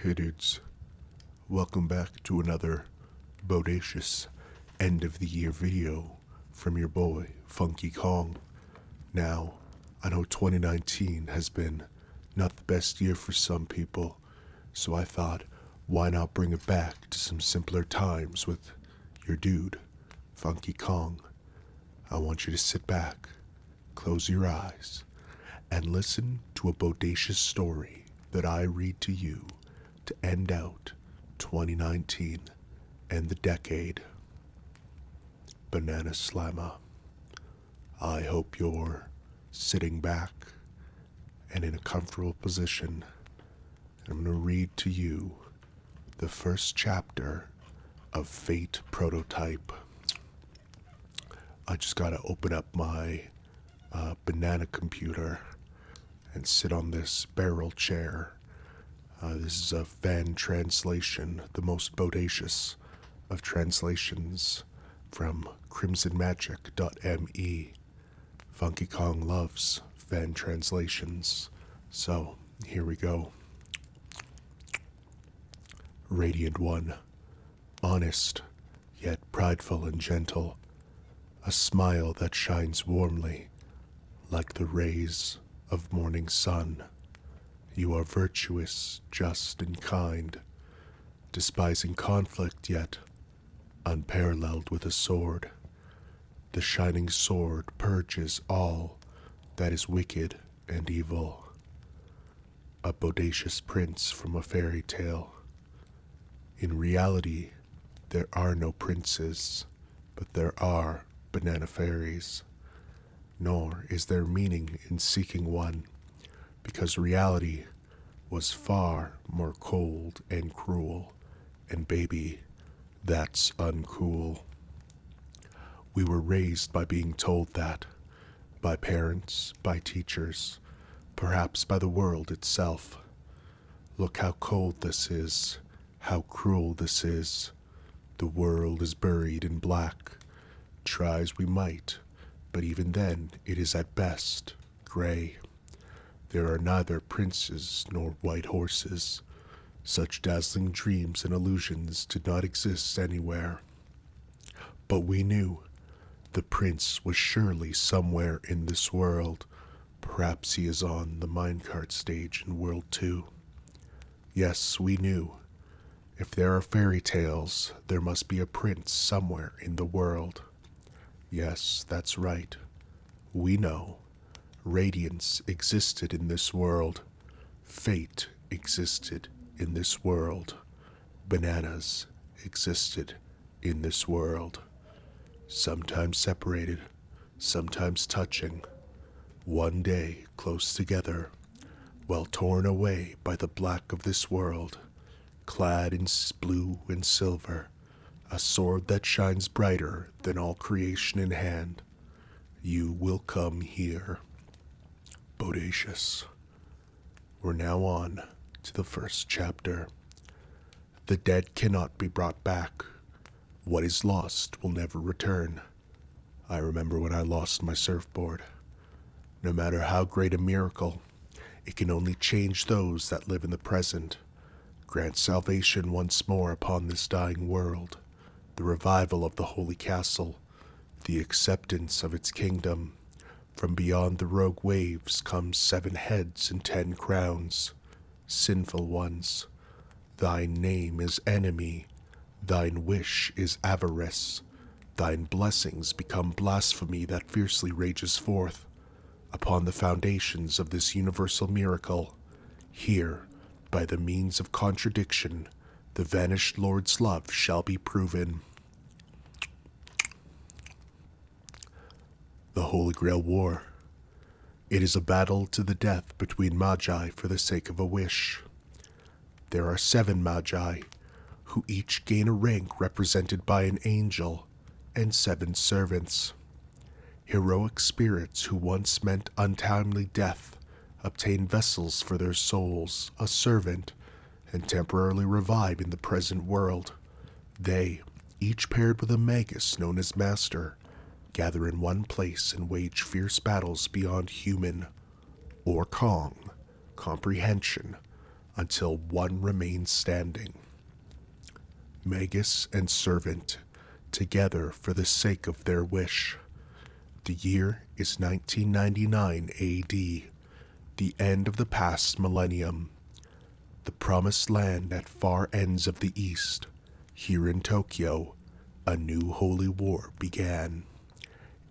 Hey dudes, welcome back to another bodacious end of the year video from your boy Funky Kong. Now, I know 2019 has been not the best year for some people, so I thought, why not bring it back to some simpler times with your dude, Funky Kong. I want you to sit back, close your eyes, and listen to a bodacious story that I read to you to end out 2019 and the decade. Banana Slammer. I hope you're sitting back and in a comfortable position. I'm going to read to you the first chapter of Fate Prototype. I just got to open up my banana computer and sit on this barrel chair. This is a fan translation, the most bodacious of translations from crimsonmagic.me. Funky Kong loves fan translations, so here we go. Radiant One, honest, yet prideful and gentle, a smile that shines warmly like the rays of morning sun. You are virtuous, just, and kind, despising conflict, yet unparalleled with a sword. The shining sword purges all that is wicked and evil. A bodacious prince from a fairy tale. In reality, there are no princes, but there are banana fairies. Nor is there meaning in seeking one, because reality was far more cold and cruel, and baby, that's uncool. We were raised by being told that, by parents, by teachers, perhaps by the world itself. Look how cold this is, how cruel this is. The world is buried in black. Try as we might, but even then it is at best gray. There are neither princes nor white horses. Such dazzling dreams and illusions did not exist anywhere. But we knew the prince was surely somewhere in this world. Perhaps he is on the minecart stage in World 2. Yes, we knew. If there are fairy tales, there must be a prince somewhere in the world. Yes, that's right. We know. Radiance existed in this world. Fate existed in this world. Bananas existed in this world. Sometimes separated, sometimes touching. One day close together, while torn away by the black of this world. Clad in blue and silver, a sword that shines brighter than all creation in hand. You will come here. Bodacious. We're now on to the first chapter. The dead cannot be brought back. What is lost will never return. I remember when I lost my surfboard. No matter how great a miracle, it can only change those that live in the present. Grant salvation once more upon this dying world, the revival of the holy castle, the acceptance of its kingdom. From beyond the rogue waves come 7 heads and 10 crowns, sinful ones. Thine name is enemy, thine wish is avarice, thine blessings become blasphemy that fiercely rages forth. Upon the foundations of this universal miracle, here, by the means of contradiction, the vanished Lord's love shall be proven. The Holy Grail War. It is a battle to the death between Magi for the sake of a wish. There are 7 Magi, who each gain a rank represented by an angel, and 7 servants. Heroic spirits who once meant untimely death obtain vessels for their souls, a servant, and temporarily revive in the present world. They, each paired with a magus known as Master, gather in one place and wage fierce battles beyond human or Kong comprehension until one remained standing. Magus and servant, together for the sake of their wish. The year is 1999 AD, the end of the past millennium. The promised land at far ends of the east. Here in Tokyo, a new holy war began.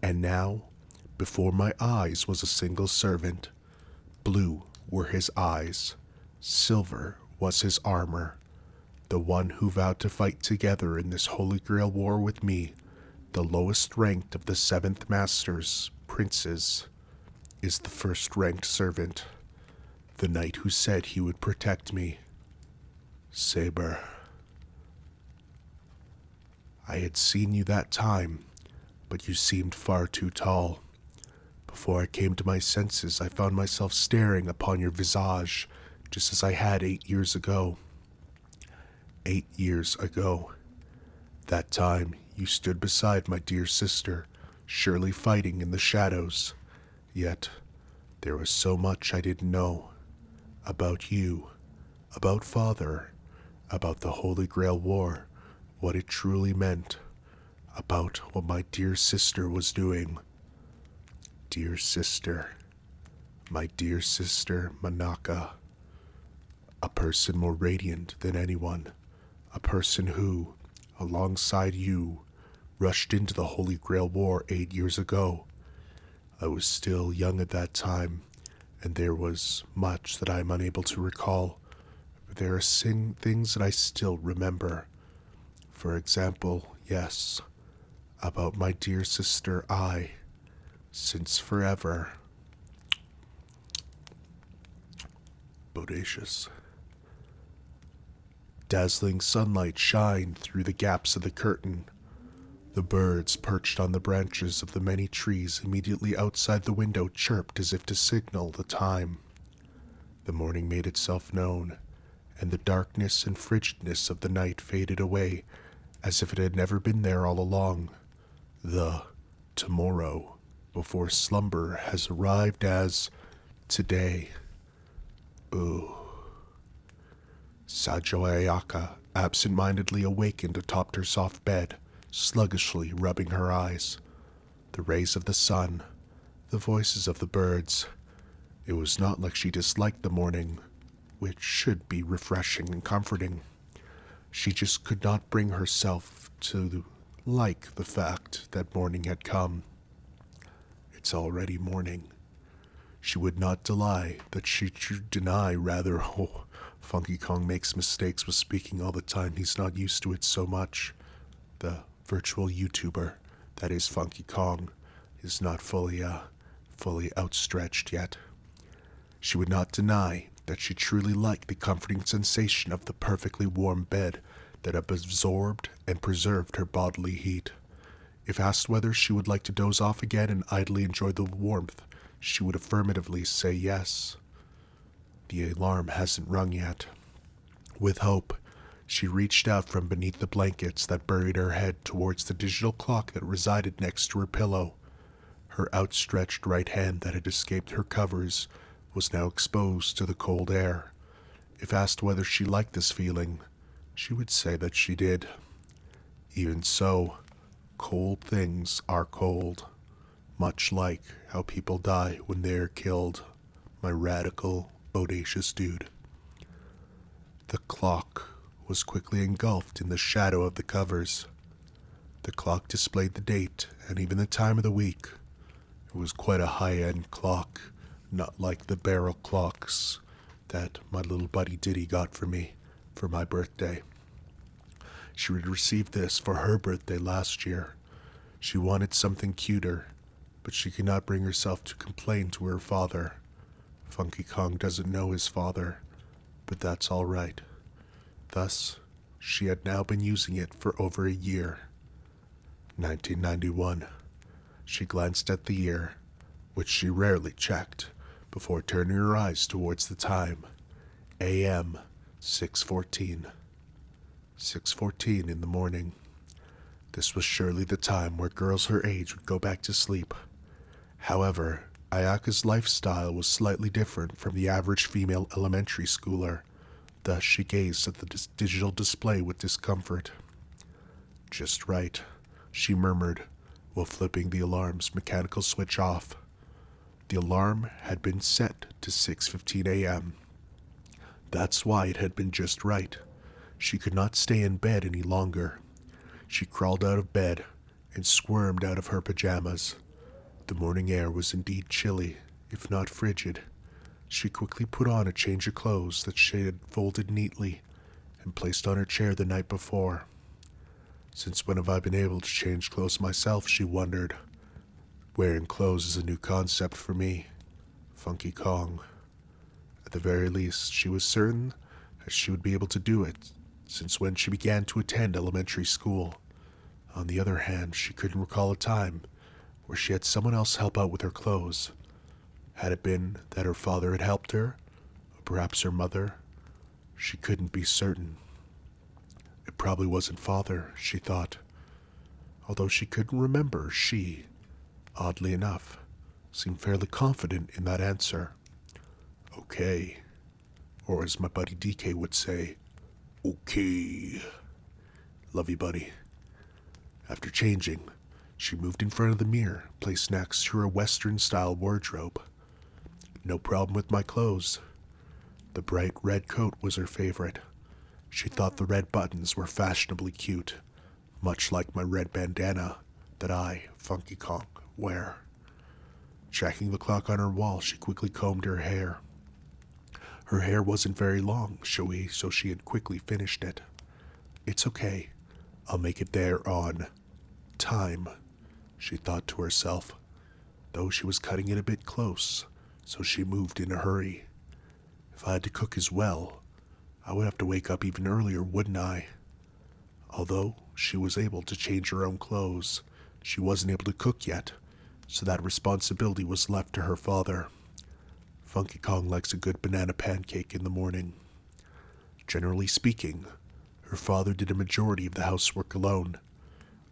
And now, before my eyes was a single servant. Blue were his eyes, silver was his armor. The one who vowed to fight together in this Holy Grail war with me, the lowest ranked of the seventh masters, princes, is the first ranked servant. The knight who said he would protect me. Saber. I had seen you that time, but you seemed far too tall. Before I came to my senses, I found myself staring upon your visage, just as I had 8 years ago. 8 years ago. That time, you stood beside my dear sister, surely fighting in the shadows. Yet, there was so much I didn't know. About you, about Father, about the Holy Grail War, what it truly meant, about what my dear sister was doing. Dear sister, my dear sister Manaka, a person more radiant than anyone, a person who, alongside you, rushed into the Holy Grail War 8 years ago. I was still young at that time, and there was much that I am unable to recall, but there are things that I still remember. For example, yes, about my dear sister since forever. Bodacious. Dazzling sunlight shined through the gaps of the curtain. The birds perched on the branches of the many trees immediately outside the window chirped as if to signal the time. The morning made itself known, and the darkness and frigidness of the night faded away as if it had never been there all along. The tomorrow before slumber has arrived as today. Ooh. Sajo Ayaka absent-mindedly awakened atop her soft bed, sluggishly rubbing her eyes. The rays of the sun, the voices of the birds. It was not like she disliked the morning, which should be refreshing and comforting. She just could not bring herself to like the fact that morning had come. It's already morning. She would not deny that Funky Kong makes mistakes with speaking all the time. He's not used to it so much. The virtual YouTuber, that is Funky Kong, is not fully outstretched yet. She would not deny that she truly liked the comforting sensation of the perfectly warm bed that absorbed and preserved her bodily heat. If asked whether she would like to doze off again and idly enjoy the warmth, she would affirmatively say yes. The alarm hasn't rung yet. With hope, she reached out from beneath the blankets that buried her head towards the digital clock that resided next to her pillow. Her outstretched right hand that had escaped her covers was now exposed to the cold air. If asked whether she liked this feeling, she would say that she did. Even so, cold things are cold, much like how people die when they are killed. My radical, bodacious dude. The clock was quickly engulfed in the shadow of the covers. The clock displayed the date and even the time of the week. It was quite a high-end clock, not like the barrel clocks that my little buddy Diddy got for me for my birthday. She had received this for her birthday last year. She wanted something cuter, but she could not bring herself to complain to her father. Funky Kong doesn't know his father, but that's all right. Thus, she had now been using it for over a year. 1991. She glanced at the year, which she rarely checked, before turning her eyes towards the time. AM 6:14. 6:14 in the morning. This was surely the time where girls her age would go back to sleep. However, Ayaka's lifestyle was slightly different from the average female elementary schooler. Thus she gazed at the digital display with discomfort. Just right, she murmured, while flipping the alarm's mechanical switch off. The alarm had been set to 6:15 a.m. That's why it had been just right. She could not stay in bed any longer. She crawled out of bed and squirmed out of her pajamas. The morning air was indeed chilly, if not frigid. She quickly put on a change of clothes that she had folded neatly and placed on her chair the night before. Since when have I been able to change clothes myself, she wondered. Wearing clothes is a new concept for me. Funky Kong. At the very least, she was certain that she would be able to do it, since when she began to attend elementary school. On the other hand, she couldn't recall a time where she had someone else help out with her clothes. Had it been that her father had helped her, or perhaps her mother? She couldn't be certain. It probably wasn't father, she thought. Although she couldn't remember, she, oddly enough, seemed fairly confident in that answer. Okay. Or as my buddy DK would say, okay. Love you, buddy. After changing, she moved in front of the mirror, placed next to her Western-style wardrobe. No problem with my clothes. The bright red coat was her favorite. She thought the red buttons were fashionably cute, much like my red bandana that I, Funky Kong, wear. Checking the clock on her wall, she quickly combed her hair. Her hair wasn't very long, so she had quickly finished it. It's okay. I'll make it there on time, she thought to herself, though she was cutting it a bit close, so she moved in a hurry. If I had to cook as well, I would have to wake up even earlier, wouldn't I? Although she was able to change her own clothes, she wasn't able to cook yet, so that responsibility was left to her father. Funky Kong likes a good banana pancake in the morning. Generally speaking, her father did a majority of the housework alone.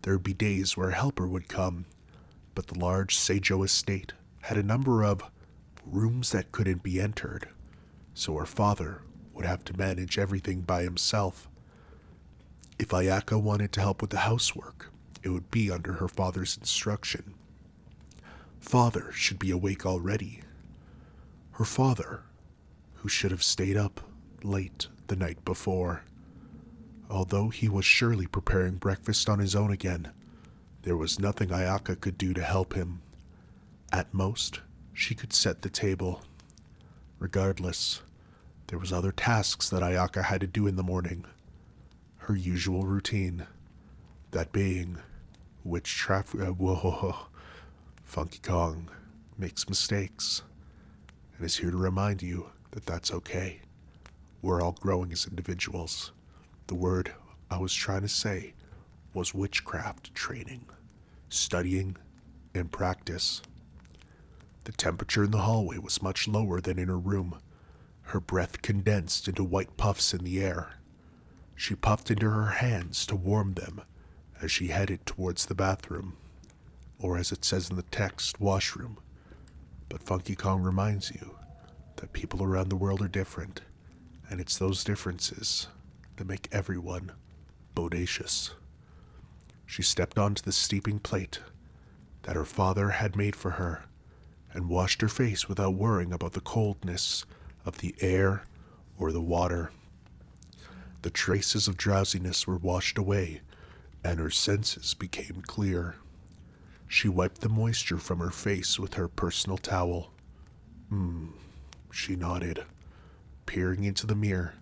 There would be days where a helper would come, but the large Seijo estate had a number of rooms that couldn't be entered, so her father would have to manage everything by himself. If Ayaka wanted to help with the housework, it would be under her father's instruction. Father should be awake already. Her father, who should have stayed up late the night before. Although he was surely preparing breakfast on his own again, there was nothing Ayaka could do to help him. At most, she could set the table. Regardless, there was other tasks that Ayaka had to do in the morning. Her usual routine. That being, Funky Kong makes mistakes, and is here to remind you that that's okay. We're all growing as individuals. The word I was trying to say was witchcraft training, studying, and practice. The temperature in the hallway was much lower than in her room. Her breath condensed into white puffs in the air. She puffed into her hands to warm them as she headed towards the bathroom, or as it says in the text, washroom. But Funky Kong reminds you that people around the world are different, and it's those differences that make everyone bodacious. She stepped onto the steeping plate that her father had made for her and washed her face without worrying about the coldness of the air or the water. The traces of drowsiness were washed away, and her senses became clear. She wiped the moisture from her face with her personal towel. She nodded. Peering into the mirror,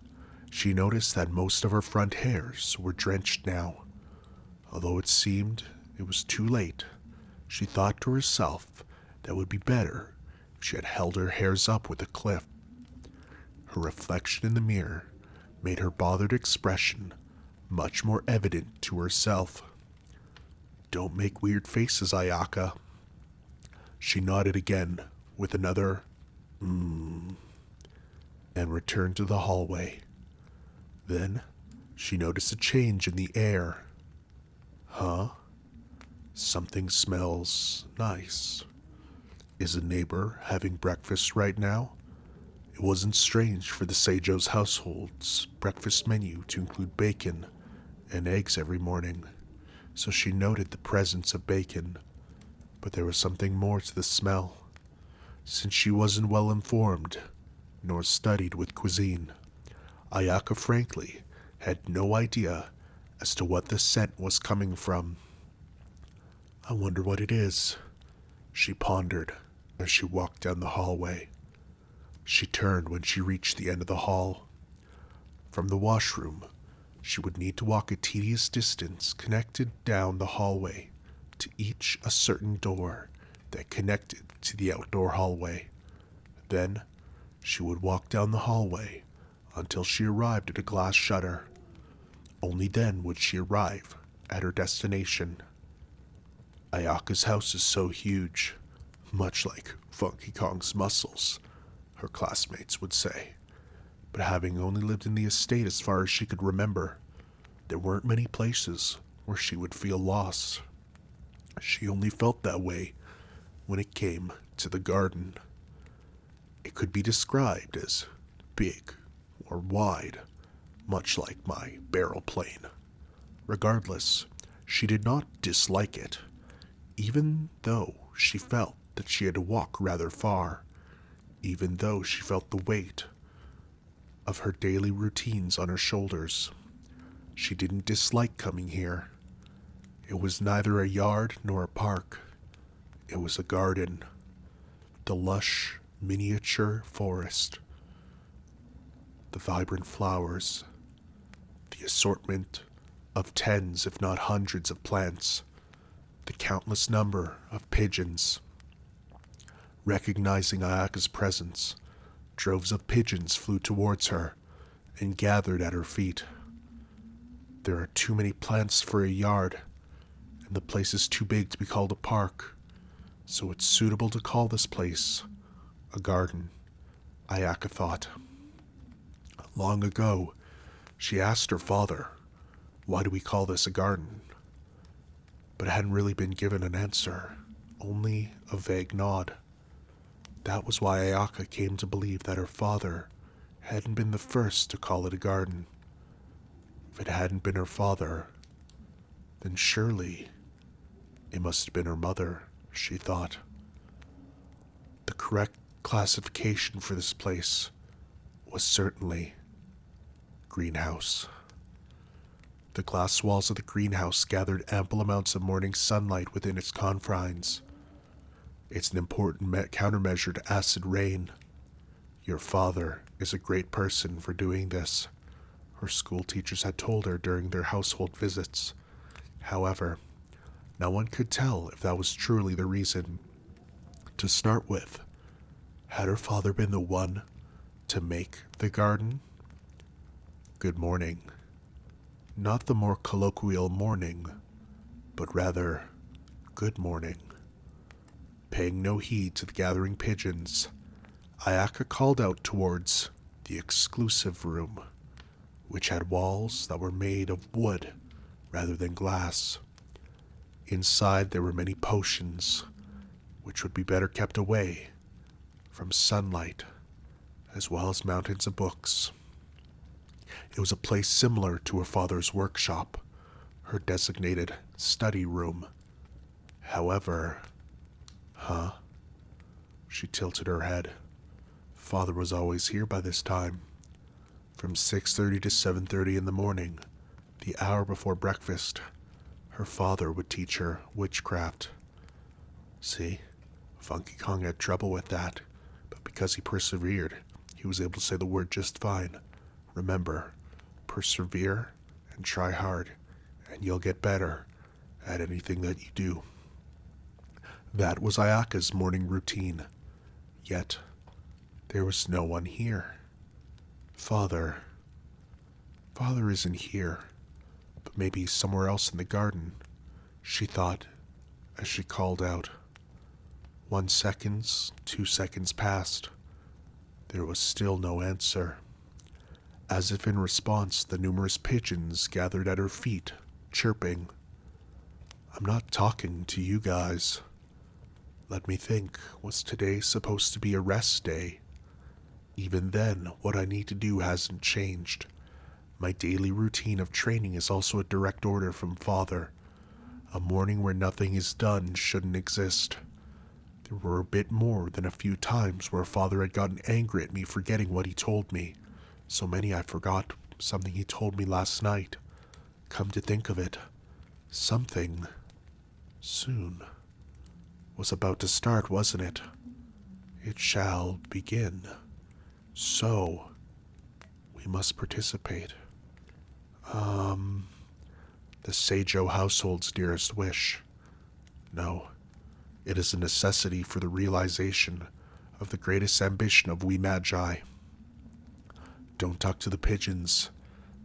she noticed that most of her front hairs were drenched now. Although it seemed it was too late, she thought to herself that it would be better if she had held her hairs up with a clip. Her reflection in the mirror made her bothered expression much more evident to herself. Don't make weird faces, Ayaka. She nodded again with another and returned to the hallway. Then she noticed a change in the air. Huh? Something smells nice. Is a neighbor having breakfast right now? It It wasn't strange for the Seijo's household's breakfast menu to include bacon and eggs every morning, so she noted the presence of bacon. But there was something more to the smell. Since she wasn't well informed, nor studied with cuisine, Ayaka frankly had no idea as to what the scent was coming from. I wonder what it is, she pondered as she walked down the hallway. She turned when she reached the end of the hall. From the washroom, she would need to walk a tedious distance connected down the hallway to each a certain door that connected to the outdoor hallway. Then, she would walk down the hallway until she arrived at a glass shutter. Only then would she arrive at her destination. Ayaka's house is so huge, much like Funky Kong's muscles, her classmates would say. But having only lived in the estate as far as she could remember, there weren't many places where she would feel lost. She only felt that way when it came to the garden. It could be described as big or wide, much like my barrel plane. Regardless, she did not dislike it, even though she felt that she had to walk rather far, even though she felt the weight of her daily routines on her shoulders. She didn't dislike coming here. It was neither a yard nor a park. It was a garden. The lush, miniature forest. The vibrant flowers. The assortment of tens, if not hundreds, of plants. The countless number of pigeons. Recognizing Ayaka's presence, droves of pigeons flew towards her and gathered at her feet. There are too many plants for a yard, and the place is too big to be called a park, so it's suitable to call this place a garden, Ayaka thought. Long ago, she asked her father, "Why do we call this a garden?" But hadn't really been given an answer, only a vague nod. That was why Ayaka came to believe that her father hadn't been the first to call it a garden. If it hadn't been her father, then surely it must have been her mother, she thought. The correct classification for this place was certainly greenhouse. The glass walls of the greenhouse gathered ample amounts of morning sunlight within its confines. It's an important countermeasure to acid rain. Your father is a great person for doing this, her school teachers had told her during their household visits. However, no one could tell if that was truly the reason. To start with, had her father been the one to make the garden? Good morning. Not the more colloquial morning, but rather, good morning. Paying no heed to the gathering pigeons, Ayaka called out towards the exclusive room, which had walls that were made of wood rather than glass. Inside there were many potions, which would be better kept away from sunlight, as well as mountains of books. It was a place similar to her father's workshop, her designated study room. However, she tilted her head. Father was always here by this time. From 6:30 to 7:30 in the morning, the hour before breakfast, her father would teach her witchcraft. See, Funky Kong had trouble with that, but because he persevered, he was able to say the word just fine. Remember, persevere and try hard, and you'll get better at anything that you do. That was Ayaka's morning routine, yet there was no one here. Father isn't here, but maybe he's somewhere else in the garden, she thought as she called out. 1 second, 2 seconds passed. There was still no answer. As if in response, the numerous pigeons gathered at her feet, chirping. I'm not talking to you guys. Let me think, was today supposed to be a rest day? Even then, what I need to do hasn't changed. My daily routine of training is also a direct order from Father. A morning where nothing is done shouldn't exist. There were a bit more than a few times where Father had gotten angry at me forgetting what he told me. So many I forgot something he told me last night. Come to think of it, something soon was about to start, wasn't it? It shall begin. So, we must participate. The Seijo household's dearest wish. No, it is a necessity for the realization of the greatest ambition of we Magi. Don't talk to the pigeons.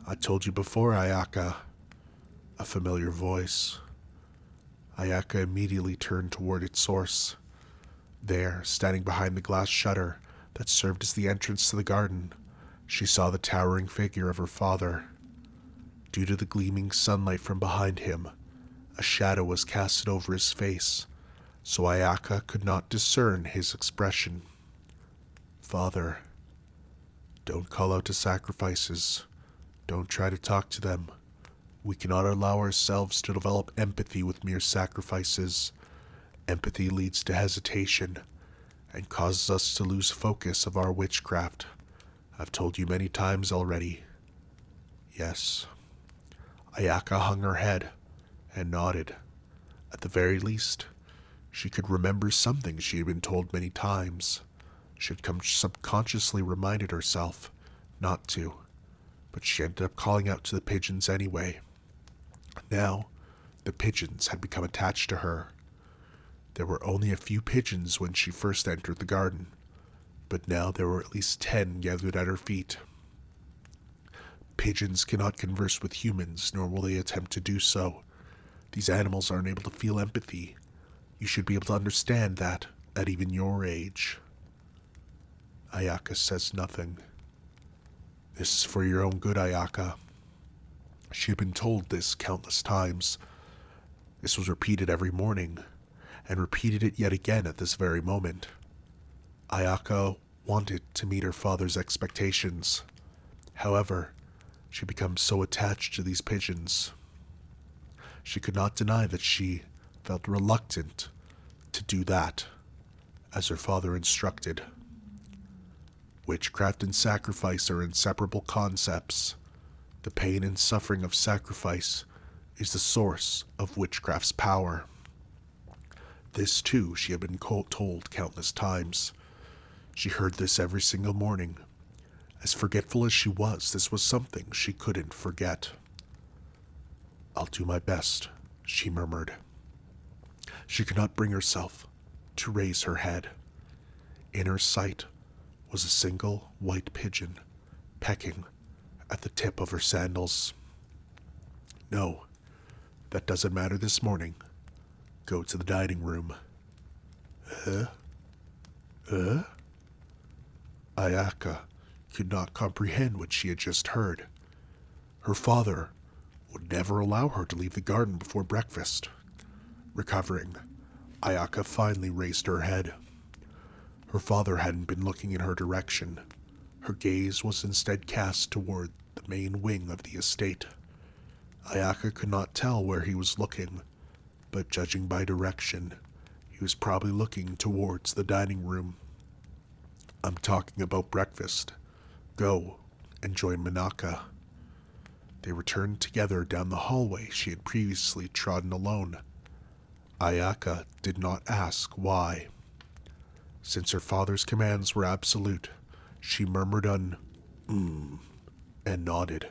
I told you before, Ayaka. A familiar voice. Ayaka immediately turned toward its source. There, standing behind the glass shutter that served as the entrance to the garden, she saw the towering figure of her father. Due to the gleaming sunlight from behind him, a shadow was casted over his face, so Ayaka could not discern his expression. Father, don't call out to sacrifices. Don't try to talk to them. We cannot allow ourselves to develop empathy with mere sacrifices. Empathy leads to hesitation and causes us to lose focus of our witchcraft. I've told you many times already. Yes. Ayaka hung her head and nodded. At the very least, she could remember something she had been told many times. She had subconsciously reminded herself not to, but she ended up calling out to the pigeons anyway. Now, the pigeons had become attached to her. There were only a few pigeons when she first entered the garden, but now there were at least 10 gathered at her feet. Pigeons cannot converse with humans, nor will they attempt to do so. These animals aren't able to feel empathy. You should be able to understand that at even your age. Ayaka says nothing. This is for your own good, Ayaka. She had been told this countless times. This was repeated every morning, and repeated it yet again at this very moment. Ayaka wanted to meet her father's expectations. However, she had become so attached to these pigeons. She could not deny that she felt reluctant to do that, as her father instructed. Witchcraft and sacrifice are inseparable concepts. The pain and suffering of sacrifice is the source of witchcraft's power. This, too, she had been told countless times. She heard this every single morning. As forgetful as she was, this was something she couldn't forget. I'll do my best, she murmured. She could not bring herself to raise her head. In her sight was a single white pigeon pecking at the tip of her sandals. No, that doesn't matter this morning. Go to the dining room. Ayaka could not comprehend what she had just heard. Her father would never allow her to leave the garden before breakfast. Recovering, Ayaka finally raised her head. Her father hadn't been looking in her direction. Her gaze was instead cast toward the main wing of the estate. Ayaka could not tell where he was looking, but judging by direction, he was probably looking towards the dining room. I'm talking about breakfast. Go and join Manaka. They returned together down the hallway she had previously trodden alone. Ayaka did not ask why. Since her father's commands were absolute, she murmured an and nodded.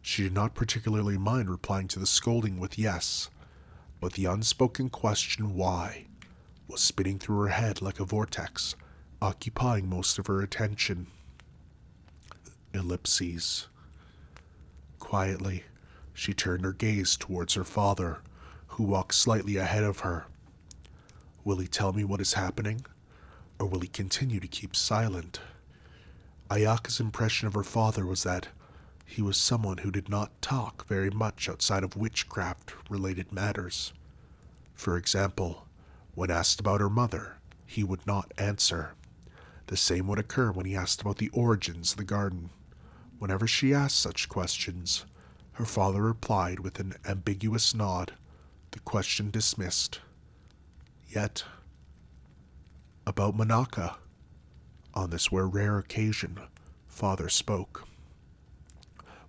She did not particularly mind replying to the scolding with yes, but the unspoken question why was spinning through her head like a vortex, occupying most of her attention. Ellipses. Quietly, she turned her gaze towards her father, who walked slightly ahead of her. Will he tell me what is happening, or will he continue to keep silent? Ayaka's impression of her father was that he was someone who did not talk very much outside of witchcraft-related matters. For example, when asked about her mother, he would not answer. The same would occur when he asked about the origins of the garden. Whenever she asked such questions, her father replied with an ambiguous nod, the question dismissed. Yet, about Manaka, on this rare occasion, father spoke,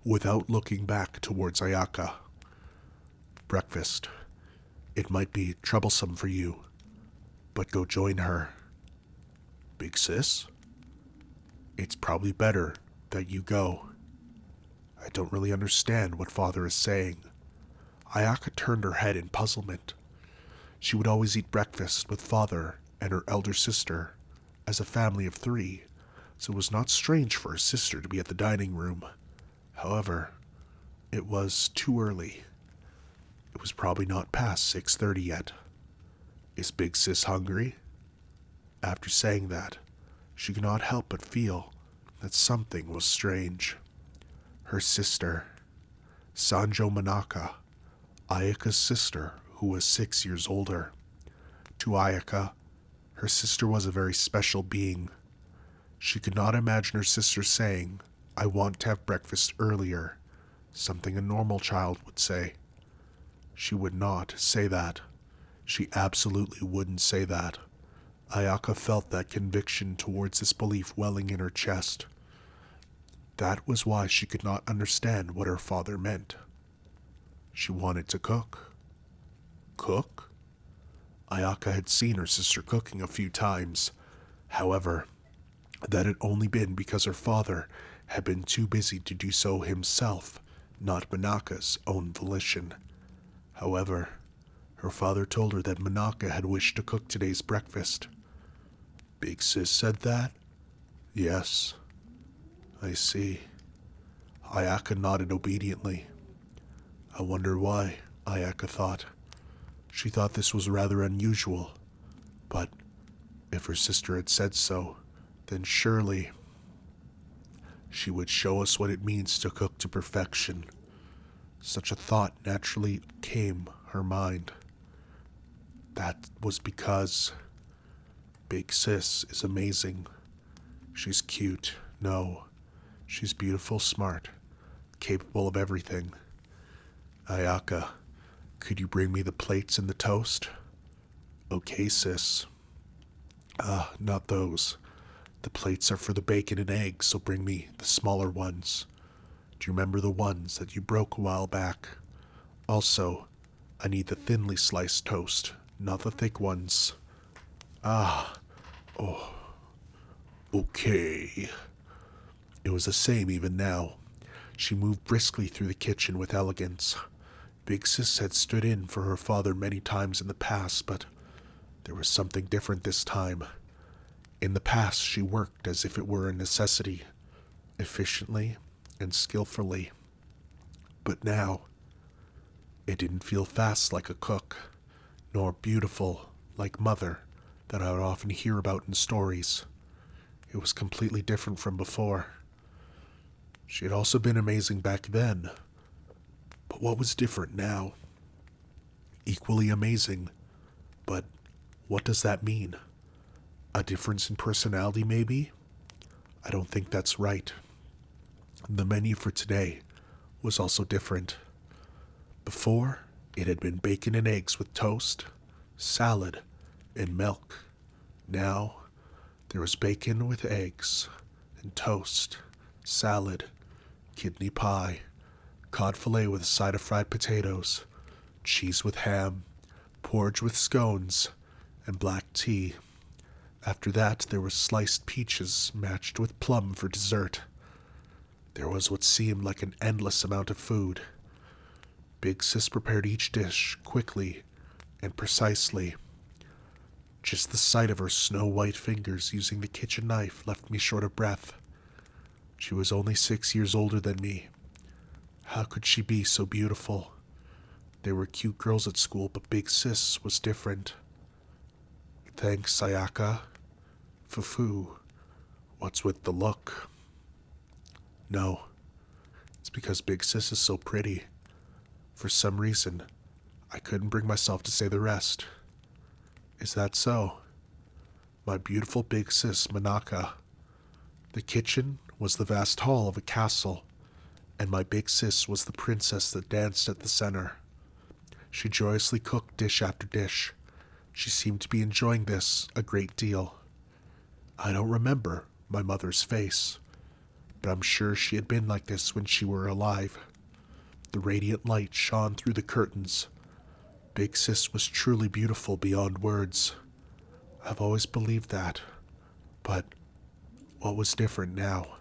without looking back towards Ayaka. Breakfast. It might be troublesome for you, but go join her. Big sis? It's probably better that you go. I don't really understand what father is saying. Ayaka turned her head in puzzlement. She would always eat breakfast with father and her elder sister, as a family of 3, so it was not strange for her sister to be at the dining room. However, it was too early. It was probably not past 6:30 yet. Is Big Sis hungry? After saying that, she could not help but feel that something was strange. Her sister, Sanjo Manaka, Ayaka's sister, who was 6 years older. To Ayaka, her sister was a very special being. She could not imagine her sister saying, "I want to have breakfast earlier," something a normal child would say. She would not say that. She absolutely wouldn't say that. Ayaka felt that conviction towards this belief welling in her chest. That was why she could not understand what her father meant. She wanted to cook. Cook? Ayaka had seen her sister cooking a few times. However, that had only been because her father had been too busy to do so himself, not Manaka's own volition. However, her father told her that Manaka had wished to cook today's breakfast. Big Sis said that? Yes. I see. Ayaka nodded obediently. I wonder why, Ayaka thought. She thought this was rather unusual, but if her sister had said so, then surely she would show us what it means to cook to perfection. Such a thought naturally came her mind. That was because Big Sis is amazing. She's cute. No, she's beautiful, smart, capable of everything. Ayaka, could you bring me the plates and the toast? Okay, sis. Not those. The plates are for the bacon and eggs, so bring me the smaller ones. Do you remember the ones that you broke a while back? Also, I need the thinly sliced toast, not the thick ones. Okay. It was the same even now. She moved briskly through the kitchen with elegance. Big Sis had stood in for her father many times in the past, but there was something different this time. In the past, she worked as if it were a necessity, efficiently and skillfully. But now, it didn't feel fast like a cook, nor beautiful like mother that I would often hear about in stories. It was completely different from before. She had also been amazing back then, but what was different now? Equally amazing, but what does that mean? A difference in personality, maybe? I don't think that's right. The menu for today was also different. Before, it had been bacon and eggs with toast, salad, and milk. Now, there was bacon with eggs, and toast, salad, kidney pie, cod fillet with a side of fried potatoes, cheese with ham, porridge with scones, and black tea. After that, there were sliced peaches matched with plum for dessert. There was what seemed like an endless amount of food. Big Sis prepared each dish quickly and precisely. Just the sight of her snow-white fingers using the kitchen knife left me short of breath. She was only 6 years older than me. How could she be so beautiful? There were cute girls at school, but Big Sis was different. Thanks, Ayaka. Fufu, what's with the look? No, it's because Big Sis is so pretty. For some reason, I couldn't bring myself to say the rest. Is that so? my beautiful big sis Manaka. The kitchen was the vast hall of a castle, and my big sis was the princess that danced at the center. She joyously cooked dish after dish. She seemed to be enjoying this a great deal. I don't remember my mother's face, but I'm sure she had been like this when she were alive. The radiant light shone through the curtains. Big sis was truly beautiful beyond words. I've always believed that, but what was different now?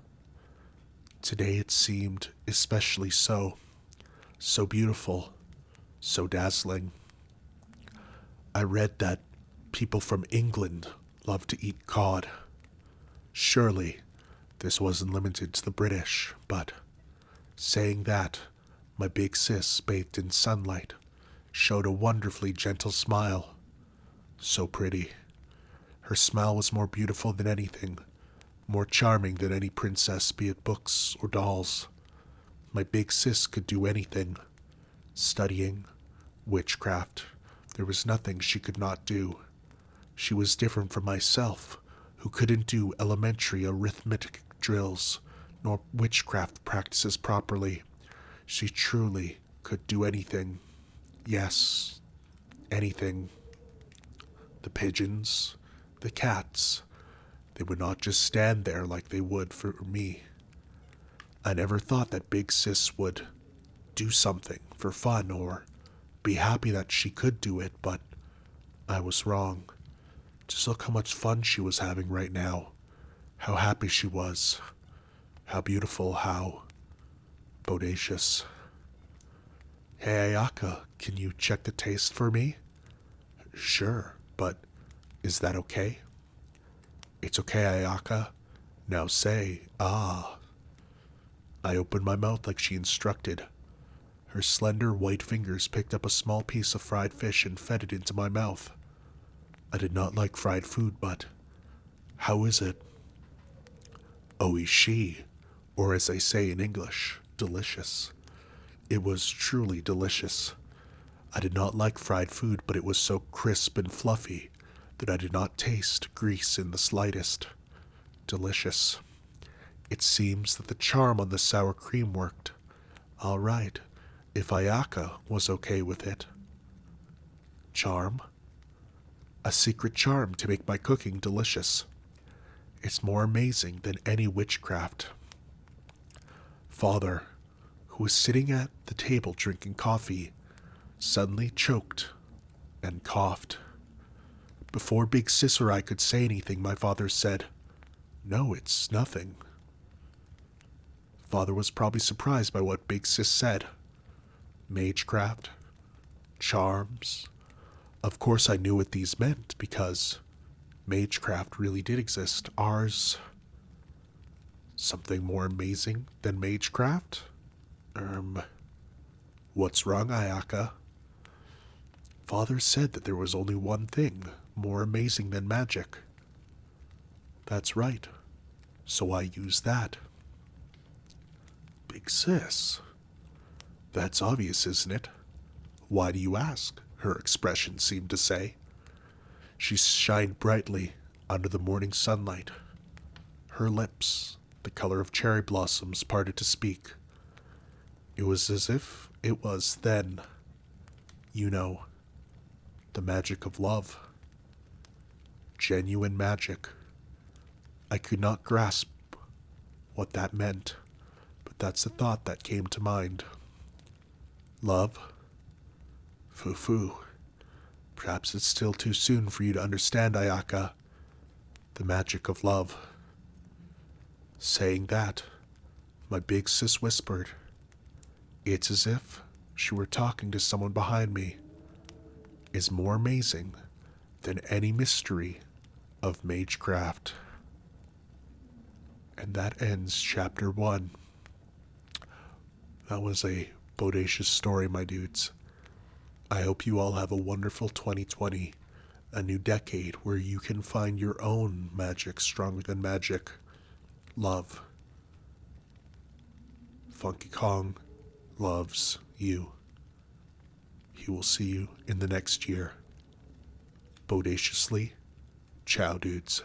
Today it seemed especially so. So beautiful, so dazzling. I read that people from England love to eat cod. Surely this wasn't limited to the British, but saying that, my big sis, bathed in sunlight, showed a wonderfully gentle smile. So pretty. Her smile was more beautiful than anything, more charming than any princess, be it books or dolls. My big sis could do anything. Studying, witchcraft, there was nothing she could not do. She was different from myself, who couldn't do elementary arithmetic drills, nor witchcraft practices properly. She truly could do anything. Yes, anything. The pigeons, the cats, they would not just stand there like they would for me. I never thought that Big Sis would do something for fun or be happy that she could do it, but I was wrong. Just look how much fun she was having right now. How happy she was. How beautiful, how bodacious. Hey Ayaka, can you check the taste for me? Sure, but is that okay? It's okay, Ayaka. Now say, ah. I opened my mouth like she instructed. Her slender white fingers picked up a small piece of fried fish and fed it into my mouth. I did not like fried food, but how is it? Oishi, or as they say in English, delicious. It was truly delicious. I did not like fried food, but it was so crisp and fluffy that I did not taste grease in the slightest. Delicious. It seems that the charm on the sour cream worked. All right, if Ayaka was okay with it. Charm? A secret charm to make my cooking delicious. It's more amazing than any witchcraft. Father, who was sitting at the table drinking coffee, suddenly choked and coughed. Before Big Sis or I could say anything, my father said, "No, it's nothing." Father was probably surprised by what Big Sis said. Magecraft? Charms? Of course I knew what these meant, because magecraft really did exist. Ours... something more amazing than magecraft? What's wrong, Ayaka? Father said that there was only one thing more amazing than magic. That's right. So I used that. Big Sis. That's obvious, isn't it? Why do you ask? Her expression seemed to say. She shined brightly under the morning sunlight. Her lips, the color of cherry blossoms, parted to speak. It was as if it was then, you know, the magic of love. Genuine magic. I could not grasp what that meant, but that's the thought that came to mind. Love? Foo-foo. Perhaps it's still too soon for you to understand, Ayaka. The magic of love. Saying that, my big sis whispered. It's as if she were talking to someone behind me. Is more amazing than any mystery of magecraft. And that ends chapter 1. That was a bodacious story, my dudes. I hope you all have a wonderful 2020, a new decade where you can find your own magic stronger than magic. Love. Funky Kong loves you. He will see you in the next year. Bodaciously, Ciao, dudes.